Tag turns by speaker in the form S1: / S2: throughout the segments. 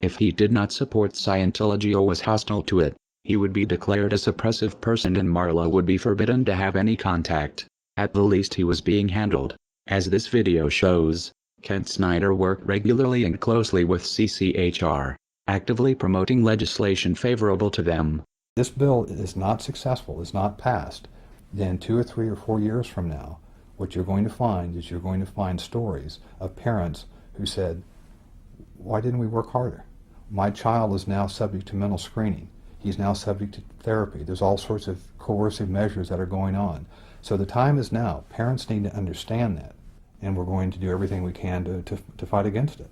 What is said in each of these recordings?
S1: If he did not support Scientology or was hostile to it, he would be declared a suppressive person and Marla would be forbidden to have any contact. At the least he was being handled. As this video shows, Kent Snyder worked regularly and closely with CCHR, actively promoting legislation favorable to them.
S2: This bill is not successful, is not passed, then 2 or 3 or 4 years from now, what you're going to find is you're going to find stories of parents who said, why didn't we work harder? My child is now subject to mental screening. He's now subject to therapy. There's all sorts of coercive measures that are going on. So the time is now. Parents need to understand that, and we're going to do everything we can to fight against it.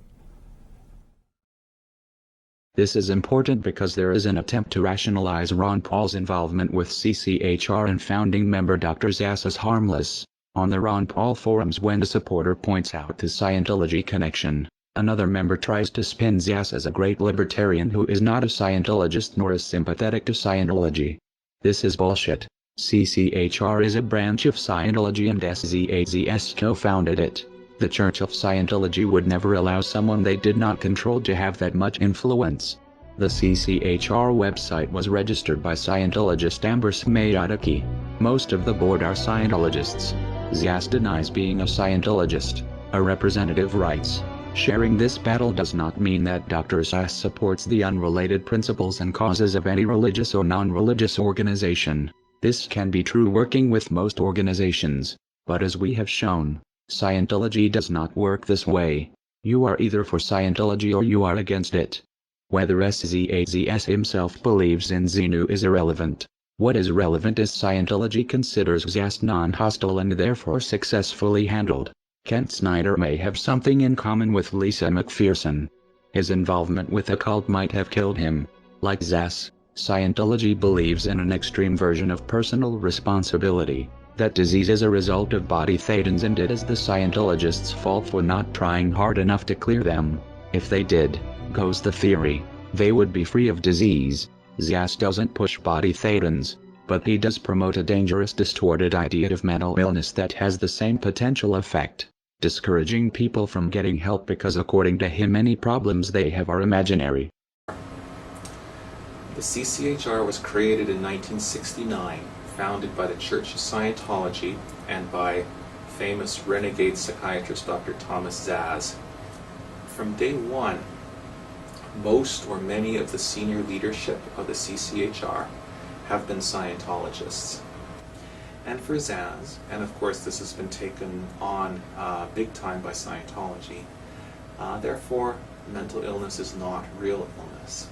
S1: This is important because there is an attempt to rationalize Ron Paul's involvement with CCHR and founding member Dr. Zass as harmless. On the Ron Paul forums, when a supporter points out the Scientology connection, another member tries to spin Zass as a great libertarian who is not a Scientologist nor is sympathetic to Scientology. This is bullshit. CCHR is a branch of Scientology and SZAZS co-founded it. The Church of Scientology would never allow someone they did not control to have that much influence. The CCHR website was registered by Scientologist Amber Smayataki. Most of the board are Scientologists. Zass denies being a Scientologist. A representative writes, sharing this battle does not mean that Dr. Zass supports the unrelated principles and causes of any religious or non-religious organization. This can be true working with most organizations, but as we have shown, Scientology does not work this way. You are either for Scientology or you are against it. Whether SZAZS himself believes in Xenu is irrelevant. What is relevant is Scientology considers Zass non-hostile and therefore successfully handled. Kent Snyder may have something in common with Lisa McPherson. His involvement with the cult might have killed him. Like Zass, Scientology believes in an extreme version of personal responsibility. That disease is a result of body thetans and it is the Scientologists' fault for not trying hard enough to clear them. If they did, goes the theory, they would be free of disease. Zass doesn't push body thetans, but he does promote a dangerous distorted idea of mental illness that has the same potential effect, discouraging people from getting help because according to him any problems they have are imaginary.
S3: The CCHR was created in 1969. Founded by the Church of Scientology and by famous renegade psychiatrist Dr. Thomas Zass. From day one, most or many of the senior leadership of the CCHR have been Scientologists. And for Zass, and of course this has been taken on big time by Scientology, therefore mental illness is not real illness.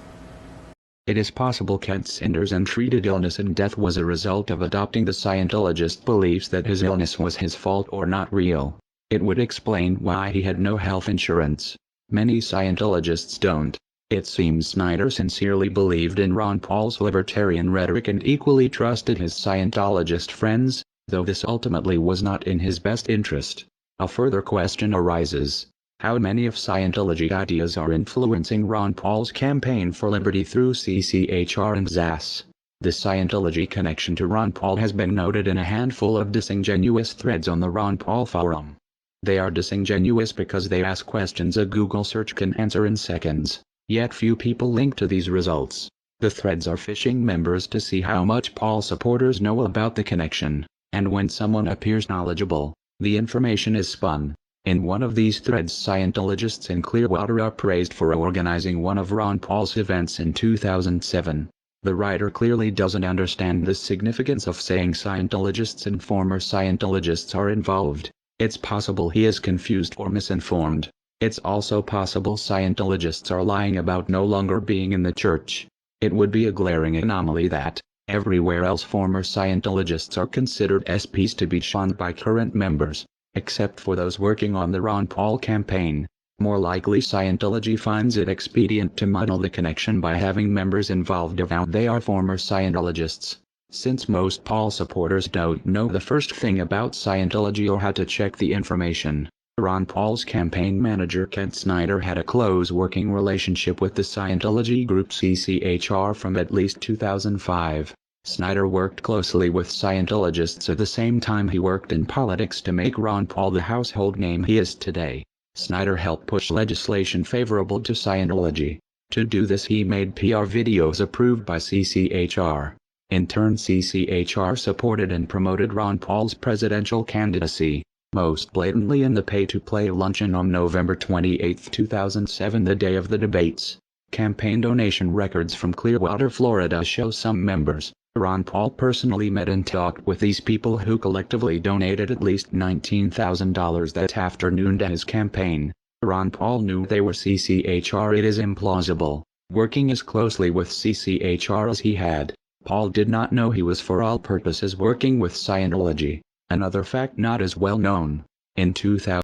S1: It is possible Kent Snyder's untreated illness and death was a result of adopting the Scientologist beliefs that his illness was his fault or not real. It would explain why he had no health insurance. Many Scientologists don't. It seems Snyder sincerely believed in Ron Paul's libertarian rhetoric and equally trusted his Scientologist friends, though this ultimately was not in his best interest. A further question arises. How many of Scientology ideas are influencing Ron Paul's campaign for liberty through CCHR and Zass? The Scientology connection to Ron Paul has been noted in a handful of disingenuous threads on the Ron Paul forum. They are disingenuous because they ask questions a Google search can answer in seconds, yet few people link to these results. The threads are phishing members to see how much Paul supporters know about the connection, and when someone appears knowledgeable, the information is spun. In one of these threads, Scientologists in Clearwater are praised for organizing one of Ron Paul's events in 2007. The writer clearly doesn't understand the significance of saying Scientologists and former Scientologists are involved. It's possible he is confused or misinformed. It's also possible Scientologists are lying about no longer being in the church. It would be a glaring anomaly that, everywhere else former Scientologists are considered SPs to be shunned by current members, except for those working on the Ron Paul campaign. More likely Scientology finds it expedient to muddle the connection by having members involved avowed they are former Scientologists. Since most Paul supporters don't know the first thing about Scientology or how to check the information, Ron Paul's campaign manager Kent Snyder had a close working relationship with the Scientology group CCHR from at least 2005. Snyder worked closely with Scientologists at the same time he worked in politics to make Ron Paul the household name he is today. Snyder helped push legislation favorable to Scientology. To do this he made PR videos approved by CCHR. In turn CCHR supported and promoted Ron Paul's presidential candidacy, most blatantly in the pay-to-play luncheon on November 28, 2007, the day of the debates. Campaign donation records from Clearwater, Florida show some members, Ron Paul personally met and talked with these people who collectively donated at least $19,000 that afternoon to his campaign. Ron Paul knew they were CCHR. It is implausible, working as closely with CCHR as he had. Paul did not know he was for all purposes working with Scientology. Another fact not as well known. In 2000